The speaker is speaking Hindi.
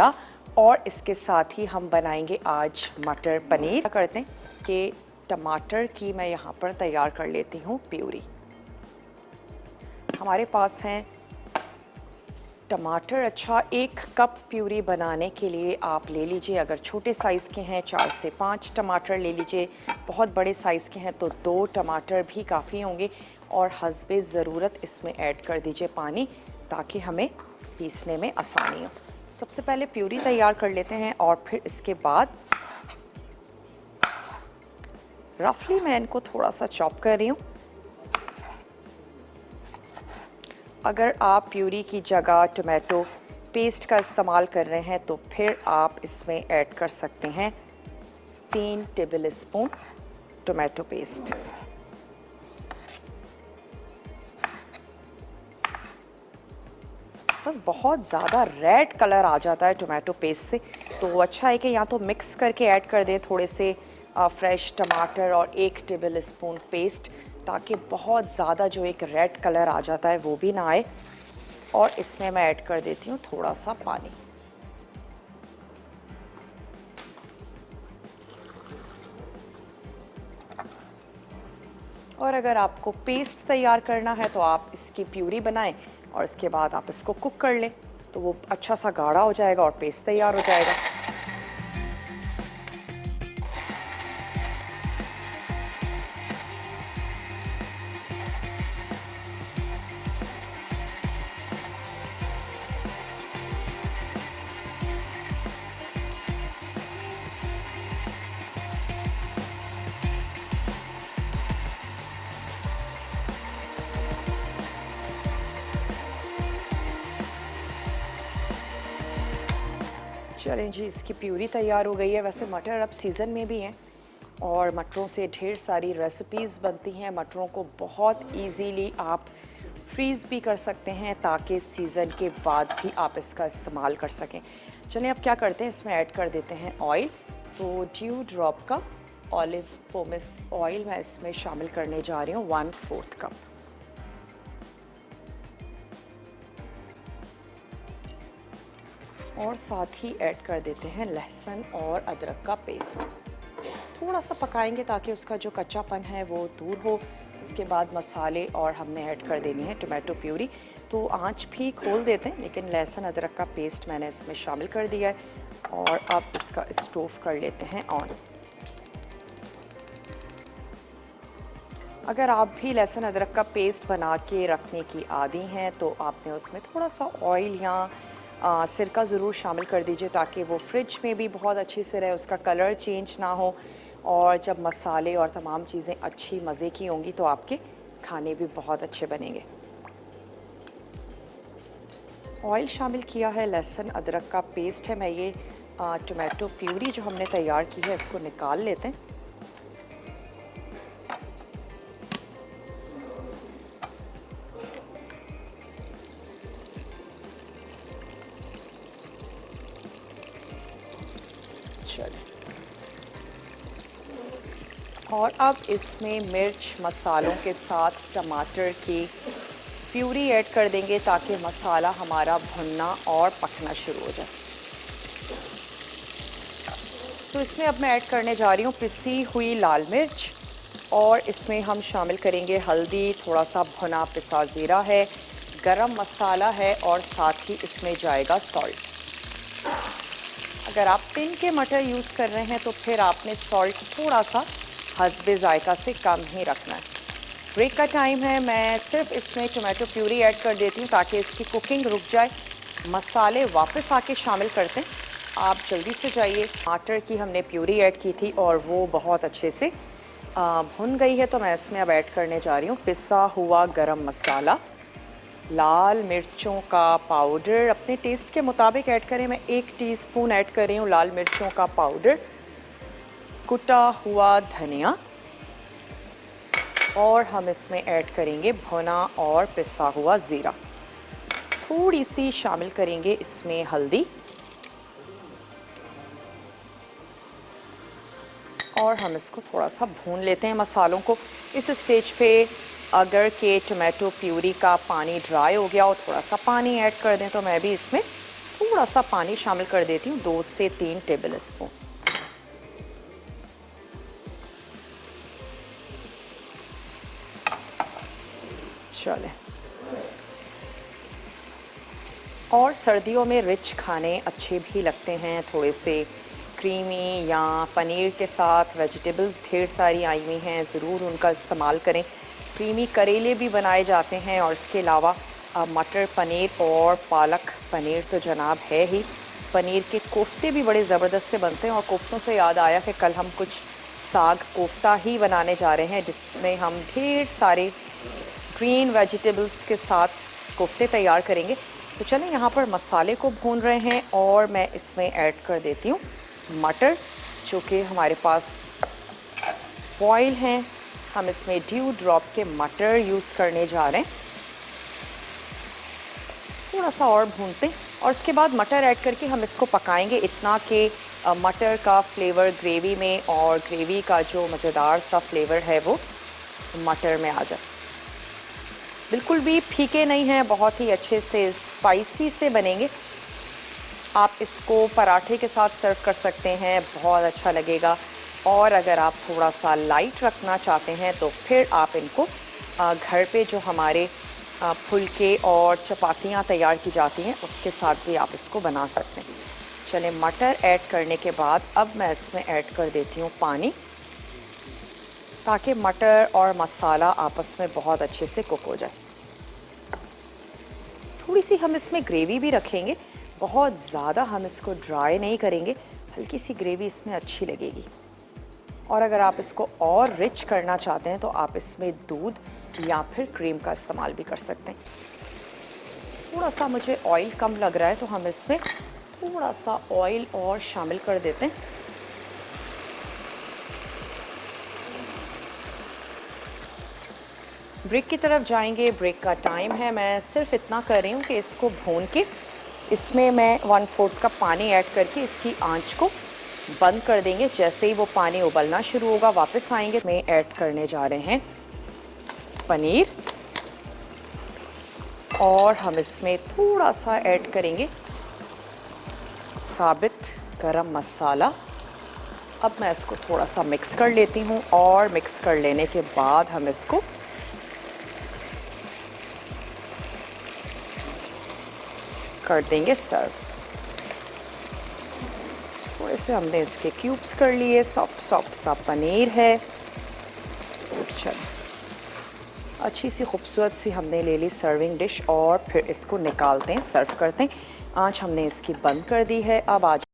मसाला और इसके साथ ही हम बनाएंगे आज मटर पनीर। क्या करते हैं कि टमाटर की मैं यहाँ पर तैयार कर लेती हूँ प्यूरी। हमारे पास हैं टमाटर। अच्छा, 1 कप प्यूरी बनाने के लिए आप ले लीजिए, अगर छोटे साइज़ के हैं 4 से 5 टमाटर ले लीजिए, बहुत बड़े साइज़ के हैं तो 2 टमाटर भी काफ़ी होंगे। और हस्बे ज़रूरत इसमें ऐड कर दीजिए पानी, ताकि हमें पीसने में आसानी हो। सबसे पहले प्यूरी तैयार कर लेते हैं और फिर इसके बाद रफली मैं इनको थोड़ा सा चॉप कर रही हूँ। अगर आप प्यूरी की जगह टोमेटो पेस्ट का इस्तेमाल कर रहे हैं तो फिर आप इसमें ऐड कर सकते हैं 3 टेबल स्पून टोमेटो पेस्ट। बस बहुत ज़्यादा रेड कलर आ जाता है टोमेटो पेस्ट से, तो अच्छा है कि या तो मिक्स करके ऐड कर दें थोड़े से फ्रेश टमाटर और 1 टेबल स्पून पेस्ट, ताकि बहुत ज़्यादा जो एक रेड कलर आ जाता है वो भी ना आए। और इसमें मैं ऐड कर देती हूँ थोड़ा सा पानी। और अगर आपको पेस्ट तैयार करना है तो आप इसकी प्यूरी बनाएं और इसके बाद आप इसको कुक कर लें, तो वो अच्छा सा गाढ़ा हो जाएगा और पेस्ट तैयार हो जाएगा। चलें जी, इसकी प्यूरी तैयार हो गई है। वैसे मटर अब सीज़न में भी हैं और मटरों से ढेर सारी रेसिपीज़ बनती हैं। मटरों को बहुत इजीली आप फ्रीज़ भी कर सकते हैं, ताकि सीज़न के बाद भी आप इसका इस्तेमाल कर सकें। चलें अब क्या करते हैं, इसमें ऐड कर देते हैं ऑयल। तो ड्यू ड्रॉप का ऑलिव पोमेस ऑयल मैं इसमें शामिल करने जा रही हूँ, 1/4 कप। और साथ ही ऐड कर देते हैं लहसुन और अदरक का पेस्ट। थोड़ा सा पकाएंगे ताकि उसका जो कच्चापन है वो दूर हो। उसके बाद मसाले और हमने ऐड कर देनी है टोमेटो प्यूरी। तो आंच भी खोल देते हैं, लेकिन लहसुन अदरक का पेस्ट मैंने इसमें शामिल कर दिया है। और अब इसका स्टोव कर लेते हैं ऑन। अगर आप भी लहसुन अदरक का पेस्ट बना के रखने की आदी हैं तो आपने उसमें थोड़ा सा ऑयल या सिरका ज़रूर शामिल कर दीजिए, ताकि वो फ्रिज में भी बहुत अच्छे से रहे, उसका कलर चेंज ना हो। और जब मसाले और तमाम चीज़ें अच्छी मज़े की होंगी तो आपके खाने भी बहुत अच्छे बनेंगे। ऑयल शामिल किया है, लहसुन अदरक का पेस्ट है। मैं ये टोमेटो प्यूरी जो हमने तैयार की है इसको निकाल लेते हैं। और अब इसमें मिर्च मसालों के साथ टमाटर की प्यूरी ऐड कर देंगे, ताकि मसाला हमारा भुनना और पकना शुरू हो जाए। तो इसमें अब मैं ऐड करने जा रही हूँ पिसी हुई लाल मिर्च, और इसमें हम शामिल करेंगे हल्दी, थोड़ा सा भुना पिसा ज़ीरा है, गरम मसाला है, और साथ ही इसमें जाएगा सॉल्ट। अगर आप टिन के मटर यूज़ कर रहे हैं तो फिर आपने सॉल्ट थोड़ा सा हस्बे जायका से कम ही रखना है। ब्रेक का टाइम है, मैं सिर्फ इसमें टोमेटो प्यूरी ऐड कर देती हूँ ताकि इसकी कुकिंग रुक जाए। मसाले वापस आके शामिल करते हैं, आप जल्दी से जाइए। टमाटर की हमने प्यूरी ऐड की थी और वो बहुत अच्छे से भुन गई है, तो मैं इसमें अब ऐड करने जा रही हूँ पिसा हुआ गरम मसाला, लाल मिर्चों का पाउडर, अपने टेस्ट के मुताबिक ऐड करें। मैं 1 टीस्पून ऐड कर रही हूँ लाल मिर्चों का पाउडर, कुटा हुआ धनिया, और हम इसमें ऐड करेंगे भुना और पिसा हुआ ज़ीरा। थोड़ी सी शामिल करेंगे इसमें हल्दी, और हम इसको थोड़ा सा भून लेते हैं मसालों को। इस स्टेज पे अगर के टोमेटो प्यूरी का पानी ड्राई हो गया और थोड़ा सा पानी ऐड कर दें तो मैं भी इसमें थोड़ा सा पानी शामिल कर देती हूँ, 2 से 3 टेबल स्पून। चले, और सर्दियों में रिच खाने अच्छे भी लगते हैं, थोड़े से क्रीमी, या पनीर के साथ वेजिटेबल्स ढेर सारी आई हुई हैं, ज़रूर उनका इस्तेमाल करें। क्रीमी करेले भी बनाए जाते हैं, और इसके अलावा मटर पनीर और पालक पनीर तो जनाब है ही। पनीर के कोफ्ते भी बड़े ज़बरदस्त से बनते हैं, और कोफ्तों से याद आया कि कल हम कुछ साग कोफ्ता ही बनाने जा रहे हैं, जिसमें हम ढेर सारे ग्रीन वेजिटेबल्स के साथ कोफ्ते तैयार करेंगे। तो चलें, यहाँ पर मसाले को भून रहे हैं, और मैं इसमें ऐड कर देती हूँ मटर, जो कि हमारे पास बॉयल हैं। हम इसमें ड्यू ड्रॉप के मटर यूज़ करने जा रहे हैं। थोड़ा सा और भूनते हैं, और इसके बाद मटर ऐड करके हम इसको पकाएंगे, इतना कि मटर का फ्लेवर ग्रेवी में, और ग्रेवी का जो मज़ेदार सा फ्लेवर है वो मटर में आ जाए। बिल्कुल भी फीके नहीं हैं, बहुत ही अच्छे से स्पाइसी से बनेंगे। आप इसको पराठे के साथ सर्व कर सकते हैं, बहुत अच्छा लगेगा। और अगर आप थोड़ा सा लाइट रखना चाहते हैं तो फिर आप इनको घर पे जो हमारे फुलके और चपातियाँ तैयार की जाती हैं उसके साथ भी आप इसको बना सकते हैं। चलें, मटर ऐड करने के बाद अब मैं इसमें ऐड कर देती हूँ पानी, ताकि मटर और मसाला आपस में बहुत अच्छे से कुक हो जाए। थोड़ी सी हम इसमें ग्रेवी भी रखेंगे, बहुत ज़्यादा हम इसको ड्राई नहीं करेंगे, हल्की सी ग्रेवी इसमें अच्छी लगेगी। और अगर आप इसको और रिच करना चाहते हैं तो आप इसमें दूध या फिर क्रीम का इस्तेमाल भी कर सकते हैं। थोड़ा सा मुझे ऑयल कम लग रहा है, तो हम इसमें थोड़ा सा ऑयल और शामिल कर देते हैं। ब्रेक की तरफ जाएंगे, ब्रेक का टाइम है। मैं सिर्फ इतना कर रही हूँ कि इसको भून के इसमें मैं 1/4 कप पानी ऐड करके इसकी आंच को बंद कर देंगे। जैसे ही वो पानी उबलना शुरू होगा वापस आएंगे। मैं ऐड करने जा रहे हैं पनीर, और हम इसमें थोड़ा सा ऐड करेंगे साबित गरम मसाला। अब मैं इसको थोड़ा सा मिक्स कर लेती हूँ, और मिक्स कर लेने के बाद हम इसको कर देंगे सर्व। थोड़े से हमने इसके क्यूब्स कर लिए, सॉफ्ट सॉफ्ट सा पनीर है। चलो, अच्छी सी खूबसूरत सी हमने ले ली सर्विंग डिश, और फिर इसको निकालते हैं, सर्व करते हैं। आँच हमने इसकी बंद कर दी है। अब आज